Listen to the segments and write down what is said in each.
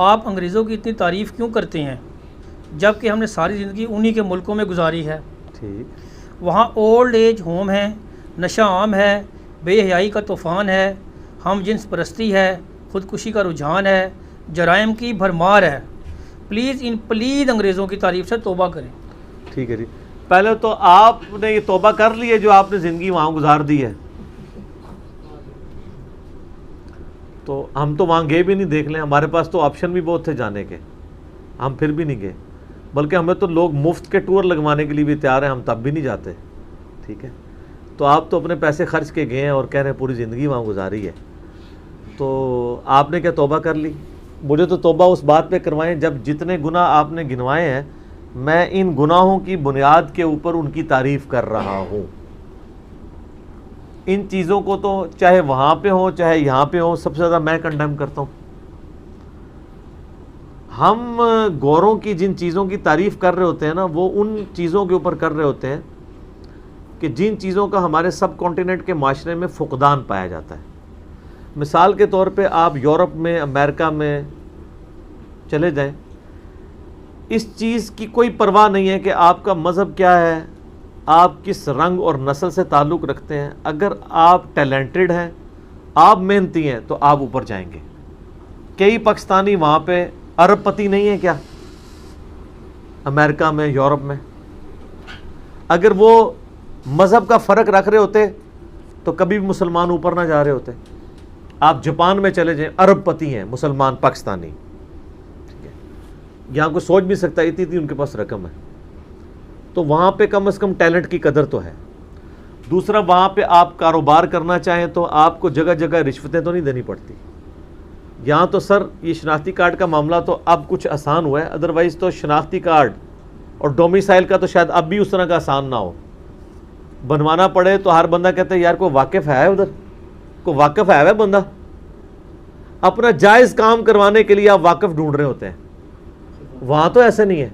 آپ انگریزوں کی اتنی تعریف کیوں کرتے ہیں جب کہ ہم نے ساری زندگی انہی کے ملکوں میں گزاری ہے؟ ٹھیک، وہاں اولڈ ایج ہوم ہے، نشہ عام ہے، بے حیائی کا طوفان ہے، ہم جنس پرستی ہے، خودکشی کا رجحان ہے، جرائم کی بھرمار ہے۔ پلیز انگریزوں کی تعریف سے توبہ کریں۔ ٹھیک ہے جی، پہلے تو آپ نے یہ توبہ کر لی ہے جو آپ نے زندگی وہاں گزار دی ہے؟ تو ہم تو وہاں گئے بھی نہیں، دیکھ لیں، ہمارے پاس تو آپشن بھی بہت تھے جانے کے، ہم پھر بھی نہیں گئے، بلکہ ہمیں تو لوگ مفت کے ٹور لگوانے کے لیے بھی تیار ہیں، ہم تب بھی نہیں جاتے۔ ٹھیک ہے، تو آپ تو اپنے پیسے خرچ کے گئے ہیں اور کہہ رہے ہیں پوری زندگی وہاں گزاری ہے، تو آپ نے کیا توبہ کر لی؟ مجھے تو توبہ اس بات پہ کروائیں جب جتنے گناہ آپ نے گنوائے ہیں میں ان گناہوں کی بنیاد کے اوپر ان کی تعریف کر رہا ہوں۔ ان چیزوں کو تو چاہے وہاں پہ ہوں چاہے یہاں پہ ہوں سب سے زیادہ میں کنڈیم کرتا ہوں۔ ہم گوروں کی جن چیزوں کی تعریف کر رہے ہوتے ہیں نا وہ ان چیزوں کے اوپر کر رہے ہوتے ہیں کہ جن چیزوں کا ہمارے سب کانٹیننٹ کے معاشرے میں فقدان پایا جاتا ہے۔ مثال کے طور پہ آپ یورپ میں، امریکہ میں چلے جائیں، اس چیز کی کوئی پرواہ نہیں ہے کہ آپ کا مذہب کیا ہے، آپ کس رنگ اور نسل سے تعلق رکھتے ہیں، اگر آپ ٹیلنٹڈ ہیں، آپ محنتی ہیں تو آپ اوپر جائیں گے۔ کئی پاکستانی وہاں پہ ارب پتی نہیں ہے کیا، امریکہ میں، یورپ میں؟ اگر وہ مذہب کا فرق رکھ رہے ہوتے تو کبھی بھی مسلمان اوپر نہ جا رہے ہوتے۔ آپ جاپان میں چلے جائیں، ارب پتی ہیں مسلمان پاکستانی، ٹھیک ہے، یہاں کوئی سوچ بھی سکتا ہے اتنی ان کے پاس رقم ہے، تو وہاں پہ کم از کم ٹیلنٹ کی قدر تو ہے۔ دوسرا، وہاں پہ آپ کاروبار کرنا چاہیں تو آپ کو جگہ جگہ رشوتیں تو نہیں دینی پڑتی۔ یہاں تو سر یہ شناختی کارڈ کا معاملہ تو اب کچھ آسان ہوا ہے، ادروائز تو شناختی کارڈ اور ڈومیسائل کا تو شاید اب بھی اس طرح کا آسان نہ ہو، بنوانا پڑے تو ہر بندہ کہتا ہے یار کوئی واقف ہے ادھر، کوئی واقف ہے بندہ، اپنا جائز کام کروانے کے لیے آپ واقف ڈھونڈ رہے ہوتے ہیں۔ وہاں تو ایسا نہیں ہے،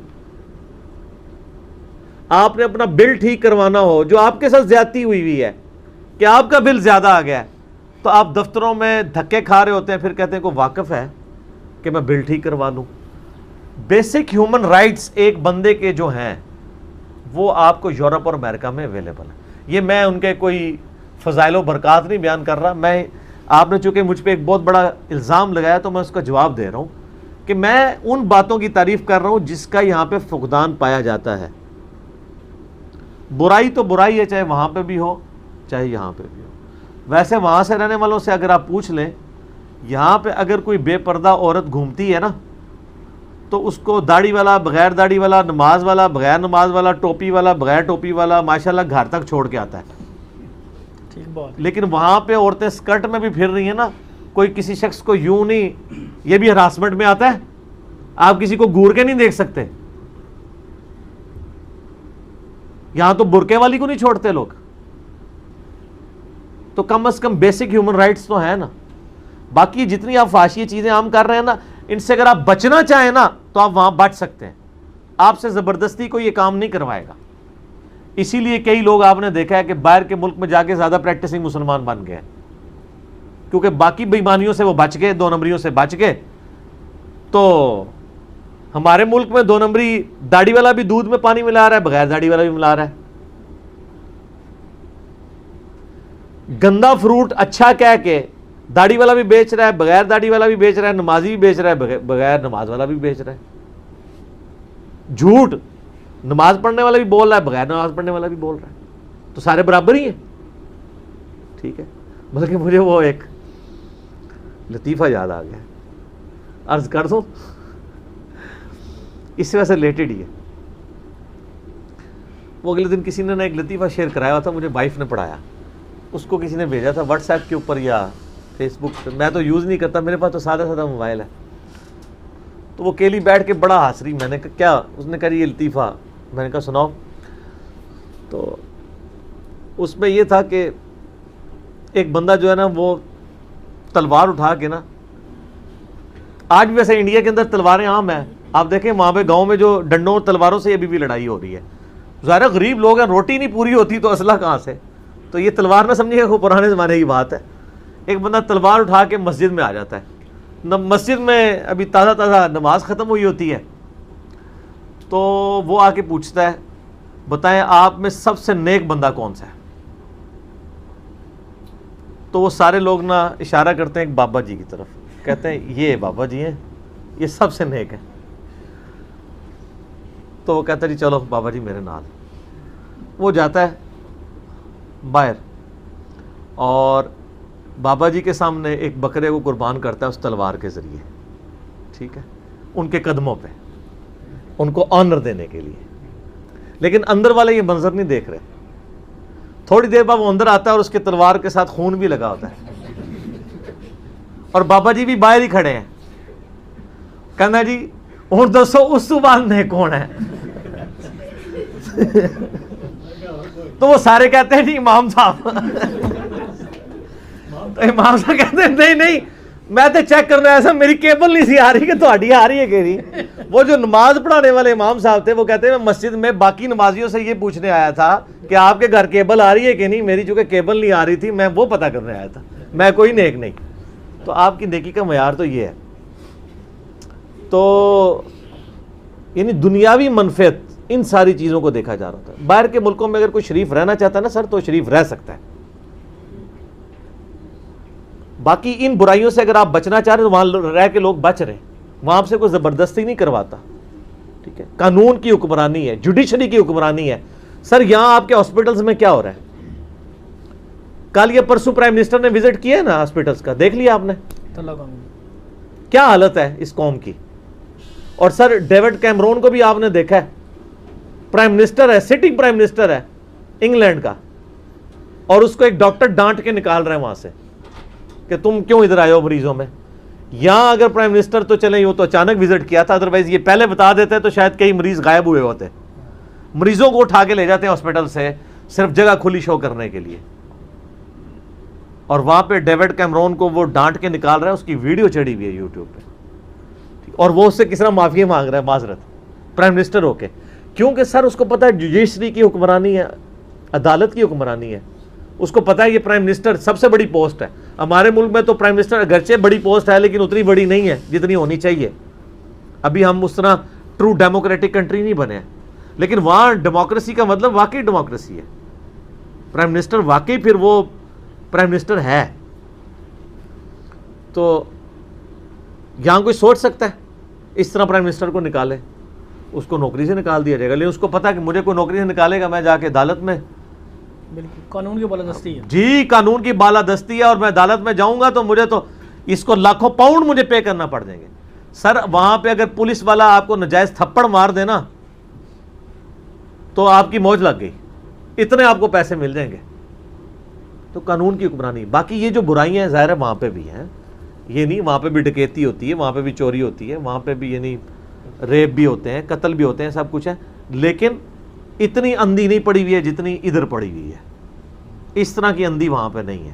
آپ نے اپنا بل ٹھیک کروانا ہو، جو آپ کے ساتھ زیادتی ہوئی ہے کہ آپ کا بل زیادہ آ گیا ہے، تو آپ دفتروں میں دھکے کھا رہے ہوتے ہیں، پھر کہتے ہیں کوئی واقف ہے کہ میں بل ٹھیک کروا لوں۔ بیسک ہیومن رائٹس ایک بندے کے جو ہیں وہ آپ کو یورپ اور امریکہ میں اویلیبل ہے۔ یہ میں ان کے کوئی فضائل و برکات نہیں بیان کر رہا، آپ نے چونکہ مجھ پہ ایک بہت بڑا الزام لگایا تو میں اس کا جواب دے رہا ہوں کہ میں ان باتوں کی تعریف کر رہا ہوں جس کا یہاں پہ فقدان پایا جاتا ہے۔ برائی تو برائی ہے، چاہے وہاں پہ بھی ہو چاہے یہاں پہ بھی ہو۔ ویسے وہاں سے رہنے والوں سے اگر آپ پوچھ لیں، یہاں پہ اگر کوئی بے پردہ عورت گھومتی ہے نا تو اس کو داڑھی والا، بغیر داڑھی والا، نماز والا، بغیر نماز والا، ٹوپی والا، بغیر ٹوپی والا ماشاءاللہ گھر تک چھوڑ کے آتا ہے۔ ٹھیک بات۔ لیکن وہاں پہ عورتیں سکرٹ میں بھی پھر رہی ہیں نا، کوئی کسی شخص کو یوں نہیں، یہ بھی ہراسمنٹ میں آتا ہے، آپ کسی کو گور کے نہیں دیکھ سکتے۔ یہاں تو برقعے والی کو نہیں چھوڑتے لوگ، تو کم از کم بیسک ہیومن رائٹس تو ہیں نا۔ باقی جتنی آپ فحاشی چیزیں عام کر رہے ہیں نا، ان سے اگر آپ بچنا چاہیں نا تو آپ وہاں بچ سکتے ہیں، آپ سے زبردستی کوئی یہ کام نہیں کروائے گا۔ اسی لیے کئی لوگ آپ نے دیکھا ہے کہ باہر کے ملک میں جا کے زیادہ پریکٹسنگ مسلمان بن گئے، کیونکہ باقی بےایمانیوں سے وہ بچ گئے، دو نمبریوں سے بچ گئے۔ تو ہمارے ملک میں دو نمبری داڑھی والا بھی دودھ میں پانی ملا رہا ہے، بغیر داڑھی والا بھی ملا رہا ہے، گندا فروٹ اچھا کہہ کے داڑھی والا بھی بیچ رہا ہے، بغیر داڑھی والا بھی بیچ رہا ہے، نمازی بھی بیچ رہا ہے، بغیر نماز والا بھی بیچ رہا ہے۔ جھوٹ نماز پڑھنے والا بھی بول رہا ہے، بغیر نماز پڑھنے والا بھی بول رہا ہے، تو سارے برابر ہی ہیں۔ ٹھیک ہے، بلکہ مجھے وہ ایک لطیفہ یاد آ گیا، عرض کر دوں، اس سے ویسے ریلیٹڈ ہی ہے۔ وہ اگلے دن کسی نے ایک لطیفہ شیئر کرایا ہوا تھا، مجھے وائف نے پڑھایا، اس کو کسی نے بھیجا تھا واٹس ایپ کے اوپر یا فیس بک پہ، میں تو یوز نہیں کرتا، میرے پاس تو سادہ سادہ موبائل ہے۔ تو وہ اکیلی بیٹھ کے بڑا ہنس رہی، میں نے کہا کیا؟ اس نے کہا یہ لطیفہ، میں نے کہا سناؤ۔ تو اس میں یہ تھا کہ ایک بندہ جو ہے نا وہ تلوار اٹھا کے نا، آج بھی ویسے انڈیا کے اندر تلواریں عام ہیں، آپ دیکھیں وہاں پہ گاؤں میں جو ڈنڈوں اور تلواروں سے ابھی بھی لڑائی ہو رہی ہے۔ ظاہر غریب لوگ ہیں، روٹی نہیں پوری ہوتی تو اسلحہ کہاں سے؟ تو یہ تلوار نہ سمجھیے کہ پرانے زمانے کی بات ہے۔ ایک بندہ تلوار اٹھا کے مسجد میں آ جاتا ہے، مسجد میں ابھی تازہ تازہ نماز ختم ہوئی ہوتی ہے تو وہ آ کے پوچھتا ہے بتائیں آپ میں سب سے نیک بندہ کون سا ہے؟ تو وہ سارے لوگ نا اشارہ کرتے ہیں ایک بابا جی کی طرف, کہتے ہیں یہ بابا جی ہیں, یہ سب سے نیک ہیں. تو وہ کہتا ہے جی چلو بابا جی میرے نال. وہ جاتا ہے باہر اور بابا جی کے سامنے ایک بکرے کو قربان کرتا ہے اس تلوار کے ذریعے, ٹھیک ہے, ان کے قدموں پہ, ان کو آنر دینے کے لیے. لیکن اندر والے یہ منظر نہیں دیکھ رہے. تھوڑی دیر بعد وہ اندر آتا ہے اور اس کے تلوار کے ساتھ خون بھی لگا ہوتا ہے, اور بابا جی بھی باہر ہی کھڑے ہیں. کہنا جی ہوں دسو اس تو بعد نے کون ہے؟ تو وہ سارے کہتے ہیں جی امام صاحب. تو امام صاحب کہتے ہیں نہیں نہیں میں تو چیک کرنا ایسا میری کیبل نہیں سی آ رہی کہ تہاڈی آ رہی ہے کہ نہیں. وہ جو نماز پڑھانے والے امام صاحب تھے وہ کہتے ہیں میں مسجد میں باقی نمازیوں سے یہ پوچھنے آیا تھا کہ آپ کے گھر کیبل آ رہی ہے کہ نہیں. میری چونکہ کیبل نہیں آ رہی تھی میں وہ پتہ کرنے آیا تھا, میں کوئی نیک نہیں. تو آپ کی نیکی کا معیار تو یہ ہے. تو یعنی دنیاوی منفعت ان ساری چیزوں کو دیکھا جا رہا تھا. باہر کے ملکوں میں اگر کوئی شریف رہنا چاہتا ہے نا سر تو شریف رہ سکتا ہے. باقی ان برائیوں سے اگر آپ بچنا چاہ رہے ہیں تو وہاں رہ کے لوگ بچ رہے ہیں, وہاں آپ سے کوئی زبردستی نہیں کرواتا, ٹھیک ہے. قانون کی حکمرانی ہے, جوڈیشری کی حکمرانی ہے. سر یہاں آپ کے ہاسپٹلس میں کیا ہو رہا ہے؟ کل یا پرسوں پرائم منسٹر نے وزٹ کیا ہے نا ہاسپٹلس کا, دیکھ لیا آپ نے کیا حالت ہے اس قوم کی. اور سر ڈیوڈ کیمرون کو بھی آپ نے دیکھا ہے, پرائم منسٹر ہے, سٹنگ پرائم منسٹر ہے انگلینڈ کا, اور اس کو ایک ڈاکٹر ڈانٹ کے نکال رہے ہیں وہاں سے کہ تم کیوں ادھر آئے ہو مریضوں میں. یہاں اگر پرائم منسٹر تو چلیں وہ تو اچانک وزٹ کیا تھا, ادروائز یہ پہلے بتا دیتے تو شاید کئی مریض غائب ہوئے ہوتے. مریضوں کو اٹھا کے لے جاتے ہیں ہاسپٹل سے صرف جگہ کھلی شو کرنے کے لیے, اور وہاں پہ ڈیوڈ کیمرون کو وہ ڈانٹ کے نکال رہا ہے. اس کی ویڈیو چڑھی ہوئی ہے یوٹیوب پہ, اور وہ اس سے کس طرح معافی مانگ رہا ہے معذرت پرائم منسٹر ہو کے. کیونکہ سر اس کو پتا ہے جوڈیشری کی حکمرانی ہے, عدالت کی حکمرانی ہے. اس کو پتا ہے یہ پرائم منسٹر سب سے بڑی پوسٹ ہے. ہمارے ملک میں تو پرائم منسٹر اگرچہ بڑی پوسٹ ہے لیکن اتنی بڑی نہیں ہے جتنی ہونی چاہیے. ابھی ہم اس طرح ٹرو ڈیموکریٹک کنٹری نہیں بنے ہیں, لیکن وہاں ڈیموکریسی کا مطلب واقعی ڈیموکریسی ہے. پرائم منسٹر واقعی پھر وہ پرائم منسٹر ہے. تو یہاں کوئی سوچ سکتا ہے اس طرح پرائم منسٹر کو نکالے؟ اس کو نوکری سے نکال دیا جائے گا. لیکن اس کو پتا کہ مجھے کوئی نوکری سے نکالے گا میں جا کے عدالت میں, بالکل قانون کی بالادستی ہے. جی قانون کی بالادستی ہے, اور میں عدالت میں جاؤں گا تو مجھے تو اس کو لاکھوں پاؤنڈ مجھے پے کرنا پڑ جائیں گے. سر وہاں پہ اگر پولیس والا آپ کو ناجائز تھپڑ مار دینا تو آپ کی موج لگ گئی, اتنے آپ کو پیسے مل جائیں گے. تو قانون کی حکمرانی. باقی یہ جو برائیاں ہیں ظاہر ہے وہاں پہ بھی ہیں, یہ نہیں وہاں پہ بھی ڈکیتی ہوتی ہے, وہاں پہ بھی چوری ہوتی ہے, وہاں پہ بھی یعنی ریپ بھی ہوتے ہیں, قتل بھی ہوتے ہیں, سب کچھ ہے. لیکن اتنی اندھی نہیں پڑی ہوئی ہے جتنی ادھر پڑی ہوئی ہے. اس طرح کی اندھی وہاں پہ نہیں ہے.